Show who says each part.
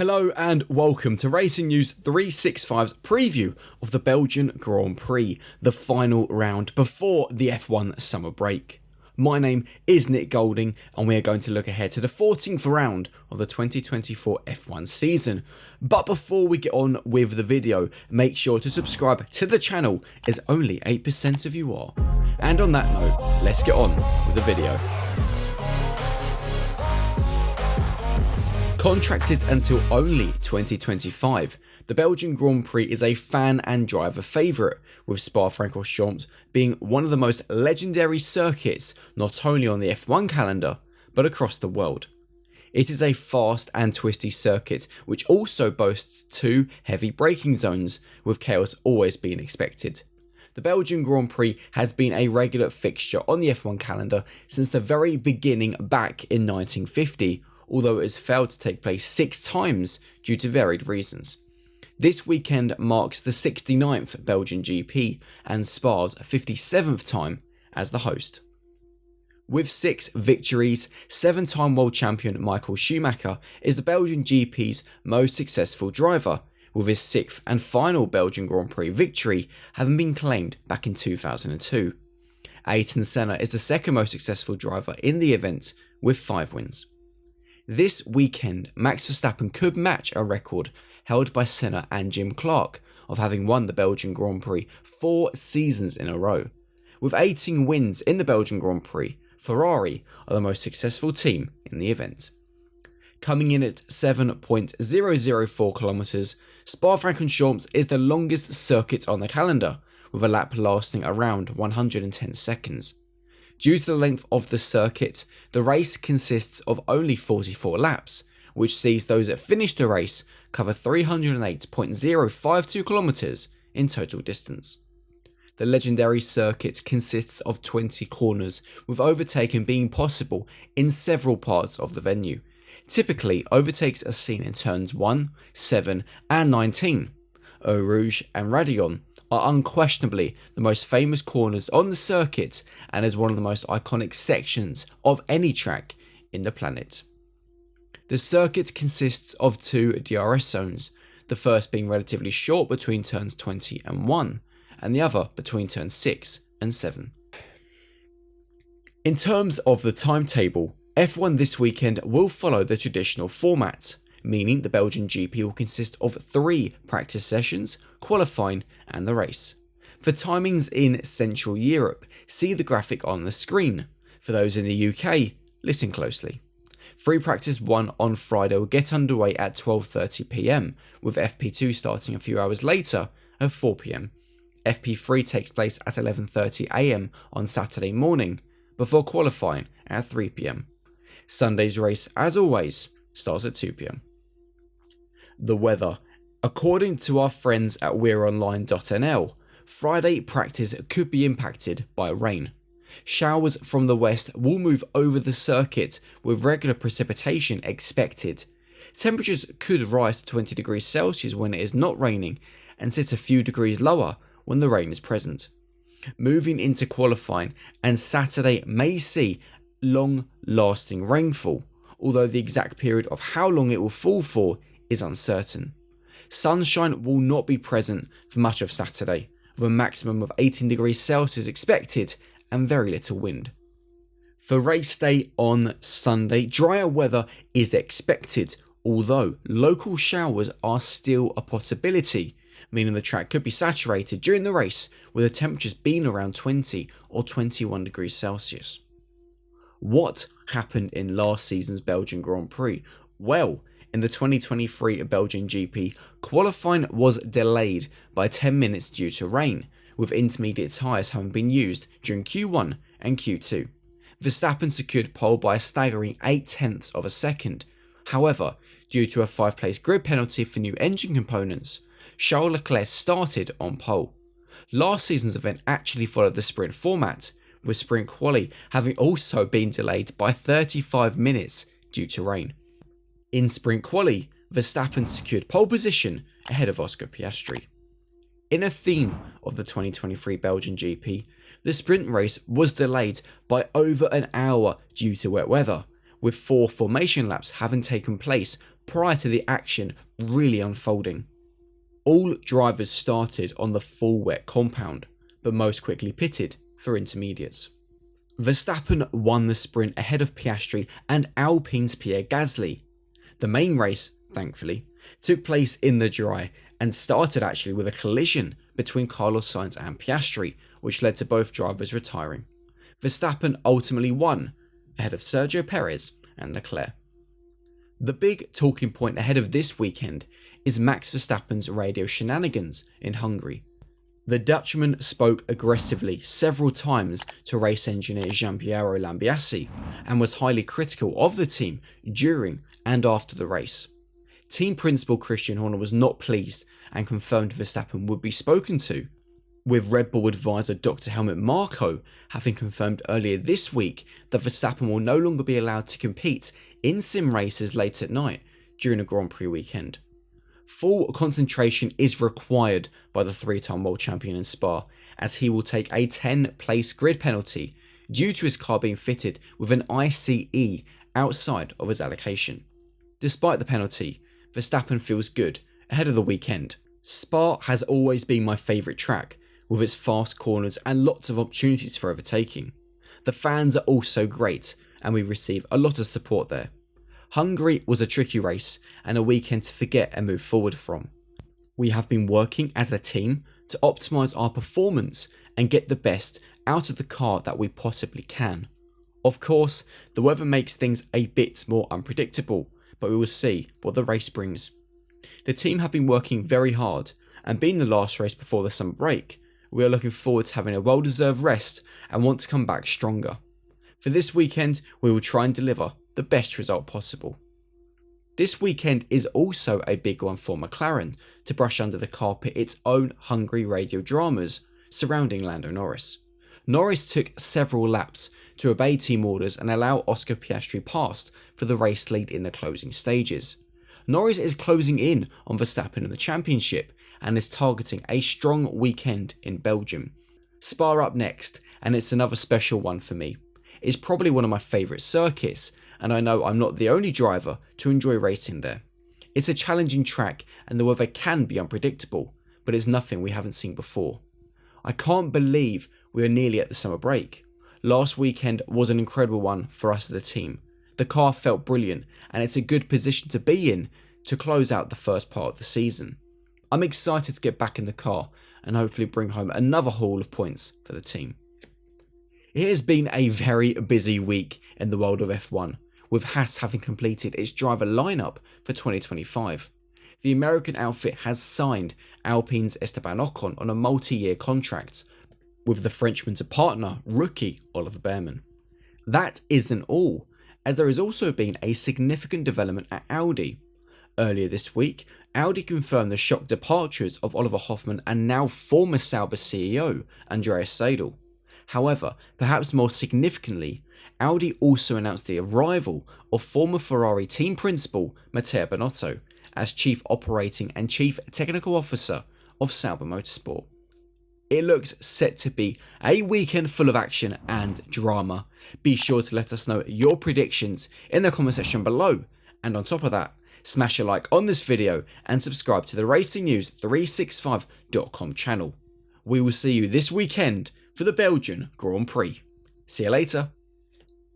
Speaker 1: Hello and welcome to Racing News 365's preview of the Belgian Grand Prix, the final round before the F1 summer break. My name is Nick Golding and we are going to look ahead to the 14th round of the 2024 F1 season. But before we get on with the video, make sure to subscribe to the channel as only 8% of you are. And on that note, let's get on with the video. Contracted until only 2025, the Belgian Grand Prix is a fan and driver favourite, with Spa-Francorchamps being one of the most legendary circuits not only on the F1 calendar, but across the world. It is a fast and twisty circuit which also boasts two heavy braking zones, with chaos always being expected. The Belgian Grand Prix has been a regular fixture on the F1 calendar since the very beginning back in 1950, although it has failed to take place 6 times due to varied reasons. This weekend marks the 69th Belgian GP and Spa's 57th time as the host. With 6 victories, 7-time world champion Michael Schumacher is the Belgian GP's most successful driver, with his 6th and final Belgian Grand Prix victory having been claimed back in 2002. Ayrton Senna is the second most successful driver in the event with 5 wins. This weekend, Max Verstappen could match a record held by Senna and Jim Clark of having won the Belgian Grand Prix 4 seasons in a row. With 18 wins in the Belgian Grand Prix, Ferrari are the most successful team in the event. Coming in at 7.004 kilometers, Spa-Francorchamps is the longest circuit on the calendar, with a lap lasting around 110 seconds. Due to the length of the circuit, the race consists of only 44 laps, which sees those that finish the race cover 308.052 kilometers in total distance. The legendary circuit consists of 20 corners, with overtaking being possible in several parts of the venue. Typically, overtakes are seen in turns 1, 7 and 19. Eau Rouge and Radillon are unquestionably the most famous corners on the circuit and is one of the most iconic sections of any track in the planet. The circuit consists of 2 DRS zones, the first being relatively short between turns 20 and 1, and the other between turns 6 and 7. In terms of the timetable, F1 this weekend will follow the traditional format, meaning the Belgian GP will consist of 3 practice sessions, qualifying and the race. For timings in Central Europe, see the graphic on the screen. For those in the UK, listen closely. Free practice 1 on Friday will get underway at 12:30 PM, with FP2 starting a few hours later at 4 PM. FP3 takes place at 11:30 AM on Saturday morning, before qualifying at 3 PM. Sunday's race, as always, starts at 2 PM. The weather. According to our friends at we'reonline.nl, Friday practice could be impacted by rain. Showers from the west will move over the circuit, with regular precipitation expected. Temperatures could rise to 20 degrees Celsius when it is not raining, and sit a few degrees lower when the rain is present. Moving into qualifying, and Saturday may see long-lasting rainfall, although the exact period of how long it will fall for is uncertain. Sunshine will not be present for much of Saturday, with a maximum of 18 degrees Celsius expected and very little wind. For race day on Sunday, drier weather is expected, although local showers are still a possibility, meaning the track could be saturated during the race, with the temperatures being around 20 or 21 degrees Celsius. What happened in last season's Belgian Grand Prix? Well, in the 2023 Belgian GP, qualifying was delayed by 10 minutes due to rain, with intermediate tyres having been used during Q1 and Q2. Verstappen secured pole by a staggering 0.8 of a second. However, due to a 5-place grid penalty for new engine components, Charles Leclerc started on pole. Last season's event actually followed the sprint format, with sprint quali having also been delayed by 35 minutes due to rain. In sprint quali, Verstappen secured pole position ahead of Oscar Piastri. In a theme of the 2023 Belgian GP, the sprint race was delayed by over an hour due to wet weather, with 4 formation laps having taken place prior to the action really unfolding. All drivers started on the full wet compound, but most quickly pitted for intermediates. Verstappen won the sprint ahead of Piastri and Alpine's Pierre Gasly. The main race, thankfully, took place in the dry and started actually with a collision between Carlos Sainz and Piastri, which led to both drivers retiring. Verstappen ultimately won, ahead of Sergio Perez and Leclerc. The big talking point ahead of this weekend is Max Verstappen's radio shenanigans in Hungary. The Dutchman spoke aggressively several times to race engineer Gianpiero Lambiase and was highly critical of the team during and after the race. Team principal Christian Horner was not pleased and confirmed Verstappen would be spoken to, with Red Bull advisor Dr. Helmut Marko having confirmed earlier this week that Verstappen will no longer be allowed to compete in sim races late at night during a Grand Prix weekend. Full concentration is required by the three-time world champion in Spa, as he will take a 10-place grid penalty due to his car being fitted with an ICE outside of his allocation. Despite the penalty, Verstappen feels good ahead of the weekend. Spa has always been my favourite track, with its fast corners and lots of opportunities for overtaking. The fans are also great, and we receive a lot of support there. Hungary was a tricky race and a weekend to forget and move forward from. We have been working as a team to optimise our performance and get the best out of the car that we possibly can. Of course, the weather makes things a bit more unpredictable, but we will see what the race brings. The team have been working very hard, and being the last race before the summer break, we are looking forward to having a well-deserved rest and want to come back stronger. For this weekend, we will try and deliver the best result possible. This weekend is also a big one for McLaren to brush under the carpet its own Hungary radio dramas surrounding Lando Norris. Norris took several laps to obey team orders and allow Oscar Piastri past for the race lead in the closing stages. Norris is closing in on Verstappen in the championship and is targeting a strong weekend in Belgium. Spa up next, and it's another special one for me. It's probably one of my favourite circuits, and I know I'm not the only driver to enjoy racing there. It's a challenging track and the weather can be unpredictable, but it's nothing we haven't seen before. I can't believe we are nearly at the summer break. Last weekend was an incredible one for us as a team. The car felt brilliant and it's a good position to be in to close out the first part of the season. I'm excited to get back in the car and hopefully bring home another haul of points for the team. It has been a very busy week in the world of F1, with Haas having completed its driver lineup for 2025. The American outfit has signed Alpine's Esteban Ocon on a multi-year contract, with the Frenchman to partner rookie Oliver Bearman. That isn't all, as there has also been a significant development at Audi. Earlier this week, Audi confirmed the shock departures of Oliver Hoffmann and now former Sauber CEO Andreas Seidel. However, perhaps more significantly, Audi also announced the arrival of former Ferrari team principal Matteo Binotto as Chief Operating and Chief Technical Officer of Sauber Motorsport. It looks set to be a weekend full of action and drama. Be sure to let us know your predictions in the comment section below, and on top of that, smash a like on this video and subscribe to the RacingNews365.com channel. We will see you this weekend for the Belgian Grand Prix. See you later.